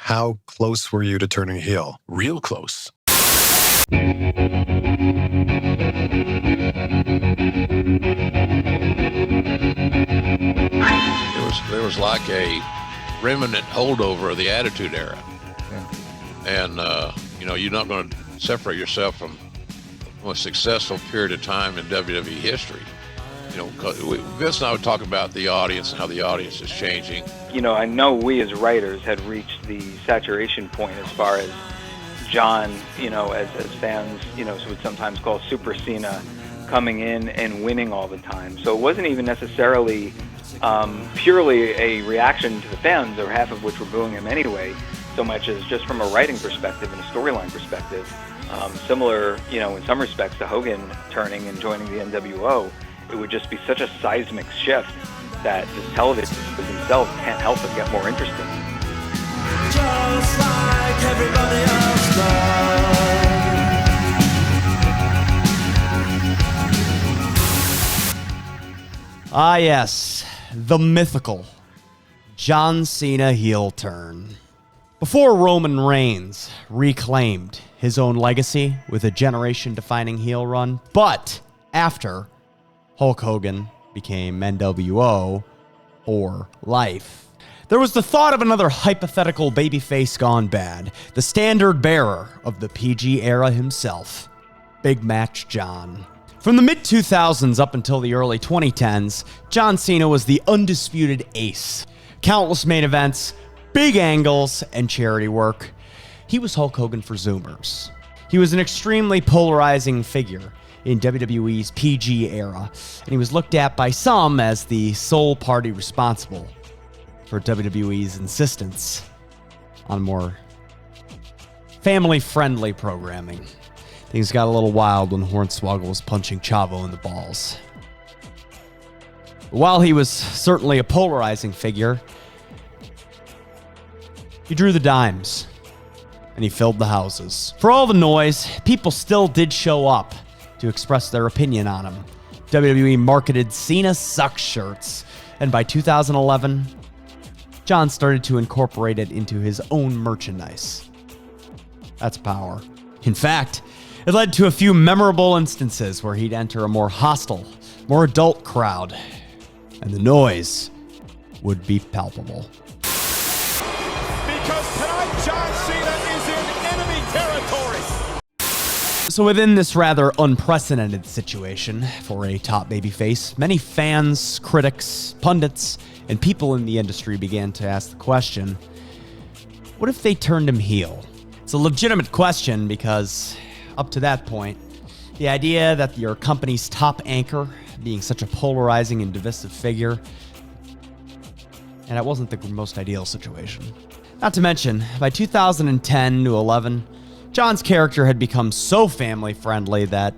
How close were you to turning heel? Real close. There was like a remnant holdover of the Attitude Era. Yeah. And, you're not going to separate yourself from a successful period of time in WWE history. Vince and I would talk about the audience and how the audience is changing. I know we as writers had reached the saturation point as far as John, as fans, would sometimes call Super Cena, coming in and winning all the time. So it wasn't even necessarily purely a reaction to the fans, or half of which were booing him anyway, so much as just from a writing perspective and a storyline perspective. Similar, in some respects to Hogan turning and joining the NWO, it would just be such a seismic shift that the television themselves can't help but get more interesting. Just like everybody else does. Ah, yes, the mythical John Cena heel turn. Before Roman Reigns reclaimed his own legacy with a generation-defining heel run, but after Hulk Hogan became NWO for life, there was the thought of another hypothetical babyface gone bad, the standard bearer of the PG era himself, Big Match John. From the mid-2000s up until the early 2010s, John Cena was the undisputed ace. Countless main events, big angles, and charity work. He was Hulk Hogan for Zoomers. He was an extremely polarizing figure in WWE's PG era, and he was looked at by some as the sole party responsible for WWE's insistence on more family-friendly programming. Things got a little wild when Hornswoggle was punching Chavo in the balls. While he was certainly a polarizing figure, he drew the dimes, and he filled the houses. For all the noise, people still did show up to express their opinion on him. WWE marketed Cena Sucks shirts, and by 2011, John started to incorporate it into his own merchandise. That's power. In fact, it led to a few memorable instances where he'd enter a more hostile, more adult crowd, and the noise would be palpable. Because tonight, John Cena is in enemy territory. So within this rather unprecedented situation for a top babyface, many fans, critics, pundits, and people in the industry began to ask the question, what if they turned him heel? It's a legitimate question because up to that point, the idea that your company's top anchor being such a polarizing and divisive figure, and that wasn't the most ideal situation. Not to mention, by 2010 to 11, John's character had become so family-friendly that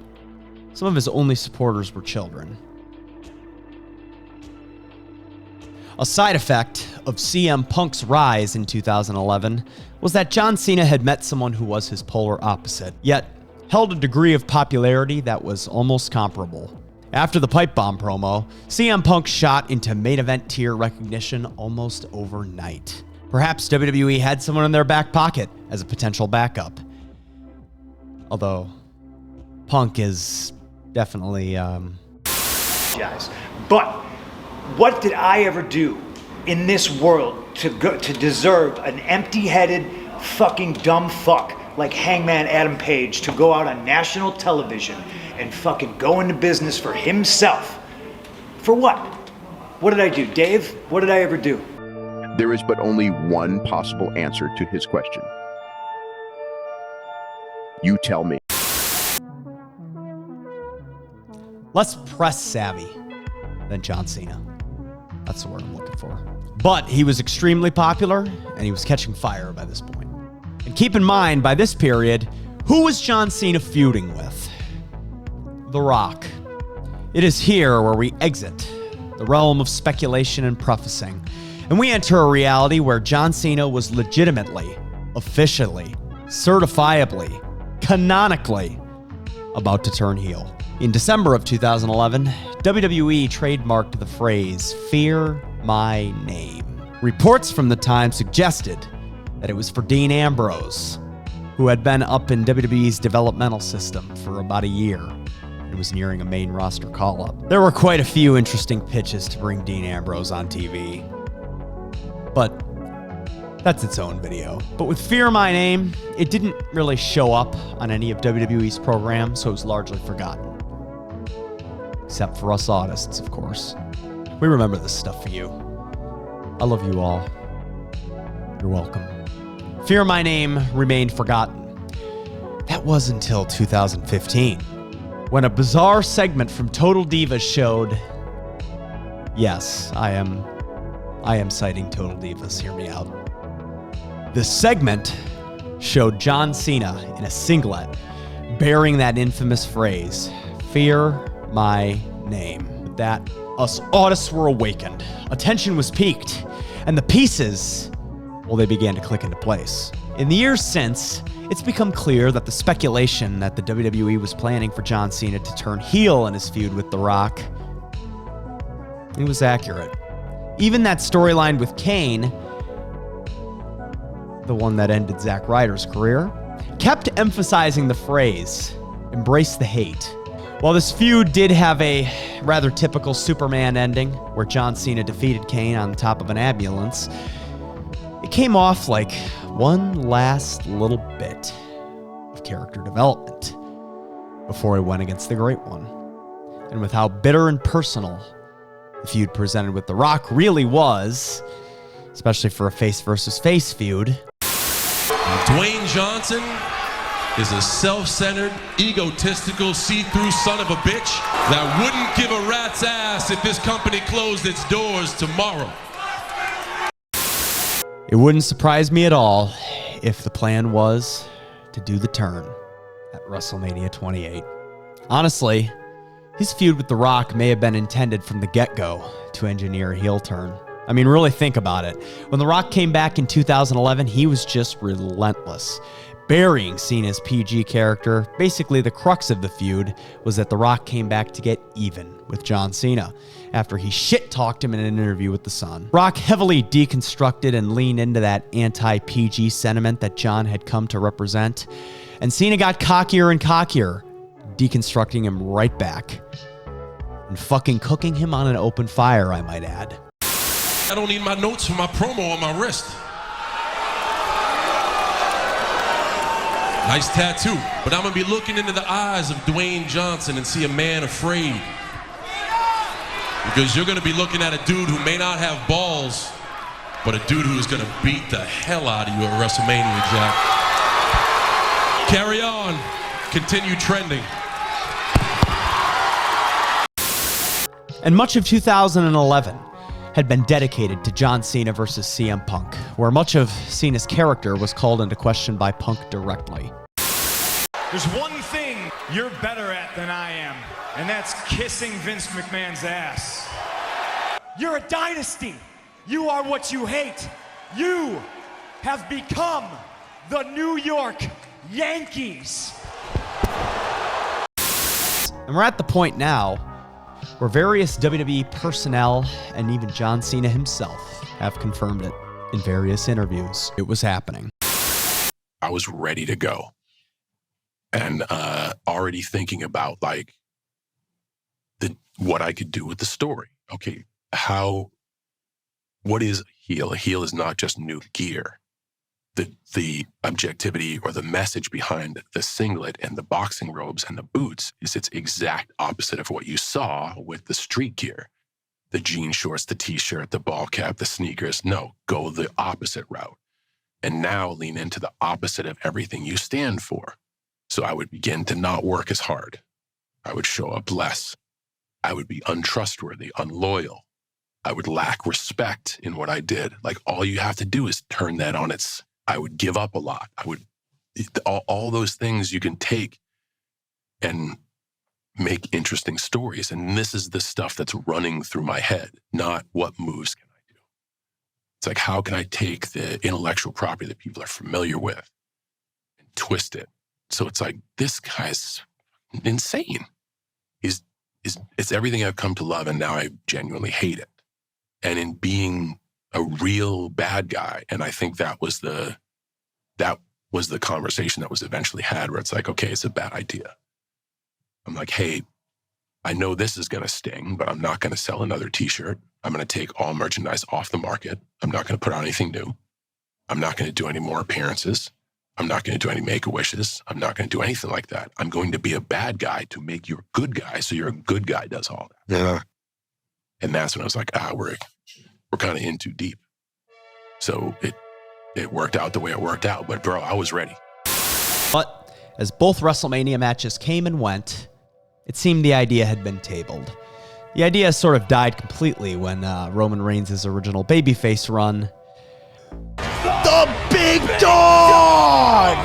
some of his only supporters were children. A side effect of CM Punk's rise in 2011 was that John Cena had met someone who was his polar opposite, yet held a degree of popularity that was almost comparable. After the pipe bomb promo, CM Punk shot into main event tier recognition almost overnight. Perhaps WWE had someone in their back pocket as a potential backup. Although, Punk is definitely, But what did I ever do in this world to deserve an empty-headed, fucking dumb fuck like Hangman Adam Page to go out on national television and fucking go into business for himself? For what? What did I do, Dave? What did I ever do? There is but only one possible answer to his question. You tell me. less press savvy than John Cena. That's the word I'm looking for. But he was extremely popular, and he was catching fire by this point. And keep in mind, by this period, who was John Cena feuding with? The Rock. It is here where we exit the realm of speculation and prefacing, and we enter a reality where John Cena was legitimately, officially, certifiably, canonically about to turn heel. In December of 2011, WWE trademarked the phrase, "Fear my name." Reports from the time suggested that it was for Dean Ambrose, who had been up in WWE's developmental system for about a year and was nearing a main roster call-up. There were quite a few interesting pitches to bring Dean Ambrose on TV, but that's its own video. But with Fear My Name, it didn't really show up on any of WWE's programs, so it was largely forgotten. Except for us autists, of course. We remember this stuff for you. I love you all. You're welcome. Fear My Name remained forgotten. That was until 2015, when a bizarre segment from Total Divas showed... Yes, I am citing Total Divas, hear me out. The segment showed John Cena in a singlet bearing that infamous phrase, "Fear My Name." With that, us autists were awakened. Attention was piqued, and the pieces, well, they began to click into place. In the years since, it's become clear that the speculation that the WWE was planning for John Cena to turn heel in his feud with The Rock, it was accurate. Even that storyline with Kane, the one that ended Zack Ryder's career, kept emphasizing the phrase, "Embrace the hate." While this feud did have a rather typical Superman ending, where John Cena defeated Kane on top of an ambulance, it came off like one last little bit of character development before he went against the Great One. And with how bitter and personal the feud presented with The Rock really was, especially for a face versus face feud, Dwayne Johnson is a self-centered, egotistical, see-through son of a bitch that wouldn't give a rat's ass if this company closed its doors tomorrow. it wouldn't surprise me at all if the plan was to do the turn at WrestleMania 28. Honestly, his feud with The Rock may have been intended from the get-go to engineer a heel turn. I mean, really think about it. When The Rock came back in 2011, he was just relentless, burying Cena's PG character. Basically, the crux of the feud was that The Rock came back to get even with John Cena after he shit-talked him in an interview with The Sun. Rock heavily deconstructed and leaned into that anti-PG sentiment that John had come to represent, and Cena got cockier and cockier, deconstructing him right back and fucking cooking him on an open fire, I might add. I don't need my notes for my promo on my wrist. Nice tattoo, but I'm gonna be looking into the eyes of Dwayne Johnson and see a man afraid. Because you're gonna be looking at a dude who may not have balls, but a dude who is gonna beat the hell out of you at WrestleMania, Jack. Carry on, continue trending. And much of 2011 had been dedicated to John Cena versus CM Punk, where much of Cena's character was called into question by Punk directly. There's one thing you're better at than I am, and that's kissing Vince McMahon's ass. You're a dynasty. You are what you hate. You have become the New York Yankees. And we're at the point now where various WWE personnel and even John Cena himself have confirmed it in various interviews. It was happening. I was ready to go and already thinking about like what I could do with the story. Okay, what is heel? A heel is not just new gear. The objectivity or the message behind the singlet and the boxing robes and the boots is its exact opposite of what you saw with the street gear. The jean shorts, the t-shirt, the ball cap, the sneakers. No, go the opposite route. And now lean into the opposite of everything you stand for. So I would begin to not work as hard. I would show up less. I would be untrustworthy, unloyal. I would lack respect in what I did. Like all you have to do is turn that on its... I would give up a lot. All those things you can take and make interesting stories. And this is the stuff that's running through my head, not what moves can I do. It's like, how can I take the intellectual property that people are familiar with and twist it? So it's like, this guy's insane. It's everything I've come to love, and now I genuinely hate it. And in being a real bad guy, and I think that was the that was the conversation that was eventually had where it's like, okay, it's a bad idea. I'm like, hey, I know this is going to sting, but I'm not going to sell another t-shirt. I'm going to take all merchandise off the market. I'm not going to put out anything new. I'm not going to do any more appearances. I'm not going to do any make-a-wishes. I'm not going to do anything like that. I'm going to be a bad guy to make you a good guy, so you're a good guy does all that. Yeah. And that's when I was like, we're kind of in too deep. So it worked out the way it worked out. But bro, I was ready. But as both WrestleMania matches came and went, it seemed the idea had been tabled. The idea sort of died completely when Roman Reigns' original babyface run, the Big Dog,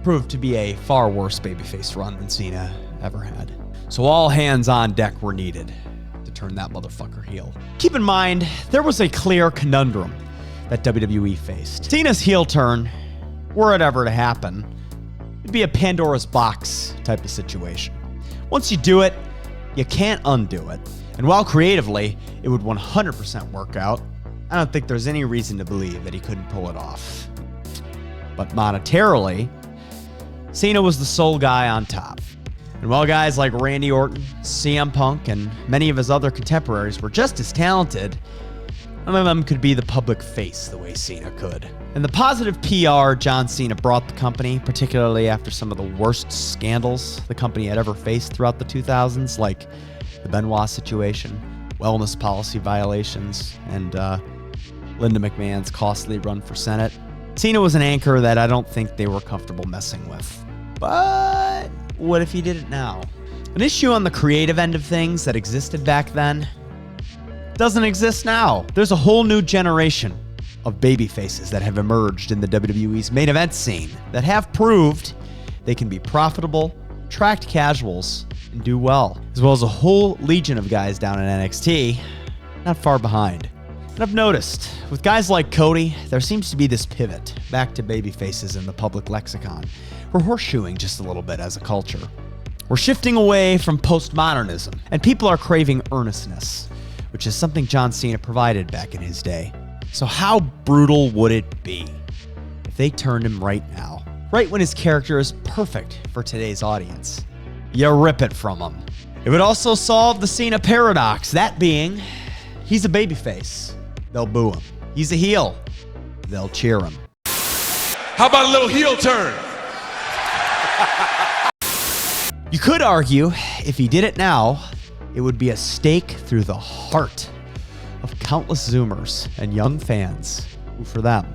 proved to be a far worse babyface run than Cena ever had. So all hands on deck were needed to turn that motherfucker heel. Keep in mind, there was a clear conundrum that WWE faced. Cena's heel turn, were it ever to happen, it'd be a Pandora's box type of situation. Once you do it, you can't undo it. And while creatively, it would 100% work out, I don't think there's any reason to believe that he couldn't pull it off. But monetarily, Cena was the sole guy on top. And while guys like Randy Orton, CM Punk, and many of his other contemporaries were just as talented, none of them could be the public face the way Cena could. And the positive PR John Cena brought the company, particularly after some of the worst scandals the company had ever faced throughout the 2000s, like the Benoit situation, wellness policy violations, and Linda McMahon's costly run for Senate. Cena was an anchor that I don't think they were comfortable messing with. But what if he did it now? An issue on the creative end of things that existed back then doesn't exist now. There's a whole new generation of babyfaces that have emerged in the WWE's main event scene that have proved they can be profitable, attract casuals, and do well, as well as a whole legion of guys down in NXT, not far behind. And I've noticed, with guys like Cody, there seems to be this pivot back to babyfaces in the public lexicon. We're horseshoeing just a little bit as a culture. We're shifting away from postmodernism, and people are craving earnestness, which is something John Cena provided back in his day. So how brutal would it be if they turned him right now? Right when his character is perfect for today's audience. You rip it from him. It would also solve the Cena paradox, that being, he's a babyface. They'll boo him. He's a heel. They'll cheer him. How about a little heel turn? You could argue, if he did it now, it would be a stake through the heart of countless Zoomers and young fans who, for them,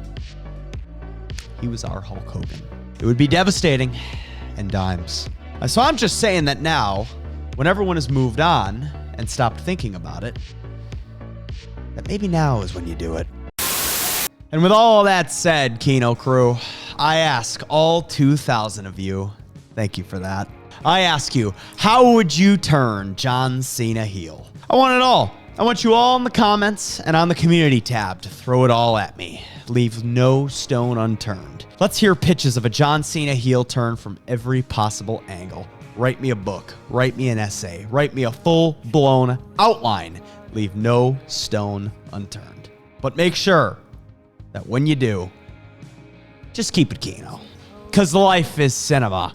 he was our Hulk Hogan. It would be devastating and dimes. So I'm just saying that now, when everyone has moved on and stopped thinking about it, that maybe now is when you do it. And with all that said, Kino crew, I ask all 2,000 of you, thank you for that. I ask you, how would you turn John Cena heel? I want it all. I want you all in the comments and on the community tab to throw it all at me. Leave no stone unturned. Let's hear pitches of a John Cena heel turn from every possible angle. Write me a book. Write me an essay. Write me a full-blown outline. Leave no stone unturned. But make sure that when you do, just keep it Kino. 'Cause life is cinema.